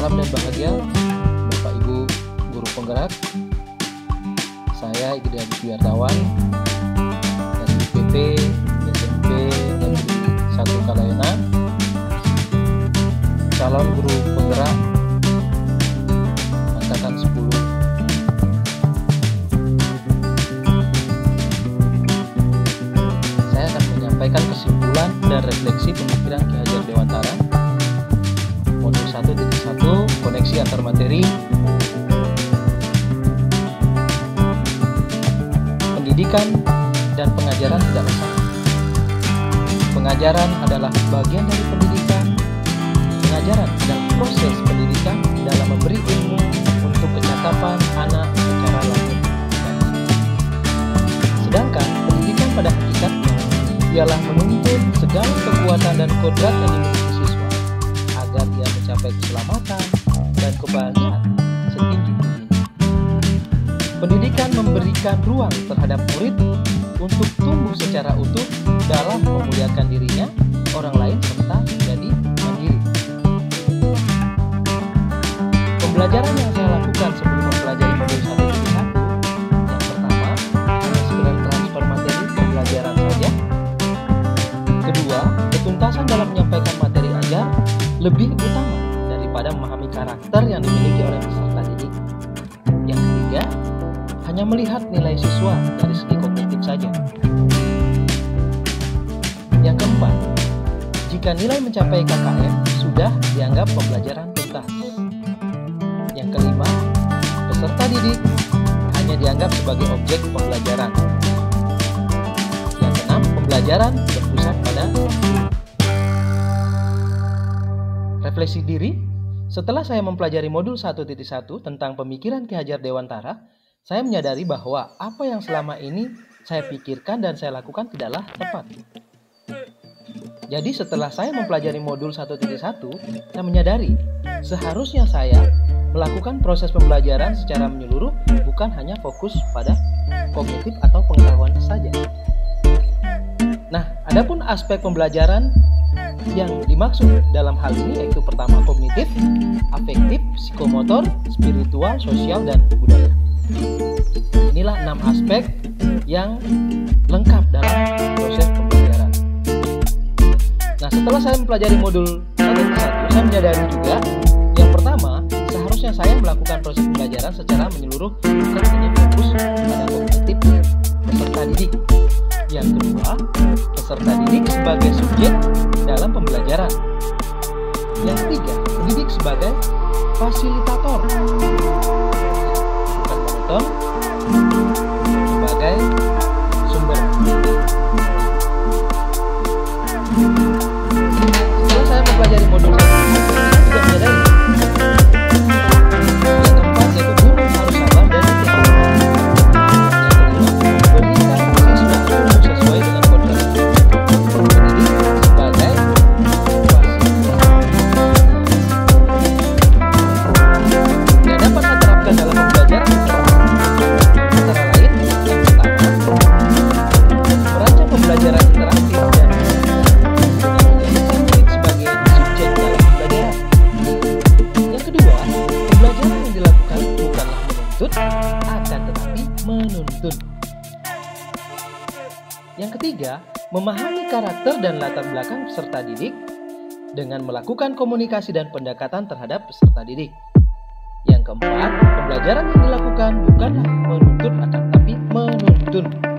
Salam dan bahagia Bapak Ibu Guru Penggerak. Saya Igede Agus Wiartawan dari IPP SMP Negeri 1 Kalayana, calon guru penggerak angkatan 10. Saya akan menyampaikan kesimpulan dan refleksi pemikiran Ki Hajar Dewantara modul 1.1 koneksi antar materi. Pendidikan dan pengajaran tidaklah sama. Pengajaran adalah bagian dari pendidikan. Pengajaran adalah proses pendidikan dalam memberi ilmu untuk kecakapan anak secara langsung. Sedangkan pendidikan pada hakikatnya ialah menuntut segala kekuatan dan kodrat yang dimiliki siswa agar ia mencapai keselamatan dan kebahagiaan setinggi-tingginya. Pendidikan memberikan ruang terhadap murid untuk tumbuh secara utuh dalam memuliakan dirinya, orang lain, serta menjadi mandiri. Pembelajaran yang saya lakukan sebelum mempelajari modul 1.1, yang pertama, hanya sekedar transfer materi pembelajaran saja. Kedua, ketuntasan dalam menyampaikan materi ajar lebih utama daripada memahami karakter yang dimiliki oleh peserta didik. Yang ketiga, hanya melihat nilai siswa dari segi kognitif saja. Yang keempat, jika nilai mencapai KKM, sudah dianggap pembelajaran tuntas. Yang kelima, peserta didik hanya dianggap sebagai objek pembelajaran. Yang keenam, pembelajaran berpusat pada refleksi diri. Setelah saya mempelajari modul 1.1 tentang pemikiran Ki Hajar Dewantara, saya menyadari bahwa apa yang selama ini saya pikirkan dan saya lakukan tidaklah tepat. Jadi setelah saya mempelajari modul 1.1, saya menyadari seharusnya saya melakukan proses pembelajaran secara menyeluruh, bukan hanya fokus pada kognitif atau pengetahuan saja. Nah, adapun aspek pembelajaran yang dimaksud dalam hal ini yaitu pertama kognitif, afektif, psikomotor, spiritual, sosial, dan budaya. Inilah 6 aspek yang lengkap dalam proses pembelajaran. Nah, setelah saya mempelajari modul 1.1, saya menyadari juga yang pertama, seharusnya saya melakukan proses pembelajaran secara menyeluruh, bukan hanya fokus pada kognitif peserta didik. Yang kedua, peserta didik sebagai subjek dalam pembelajaran. Yang ketiga, pendidik sebagai fasilitator, bukan monoton, sebagai sumber. Setelah saya mempelajari modul 1, saya juga menyadari yang keempat yaitu guru harus sabar dan hati-hati. Yang kelima, berikan siswa ilmu sesuai dengan kodrat. Pendidik sebagai fasilitator. Yang dapat saya terapkan dalam pembelajaran antara lain, yang pertama, merancang pembelajaran interaktif dan menjadikan murid sebagai subjek dalam pembelajaran. Yang kedua, pembelajaran yang dilakukan bukanlah menuntut, akan tetapi menuntun. Yang ketiga, memahami karakter dan latar belakang peserta didik dengan melakukan komunikasi dan pendekatan terhadap peserta didik. Yang keempat, pembelajaran yang dilakukan bukanlah menuntut, akan tetapi menuntun.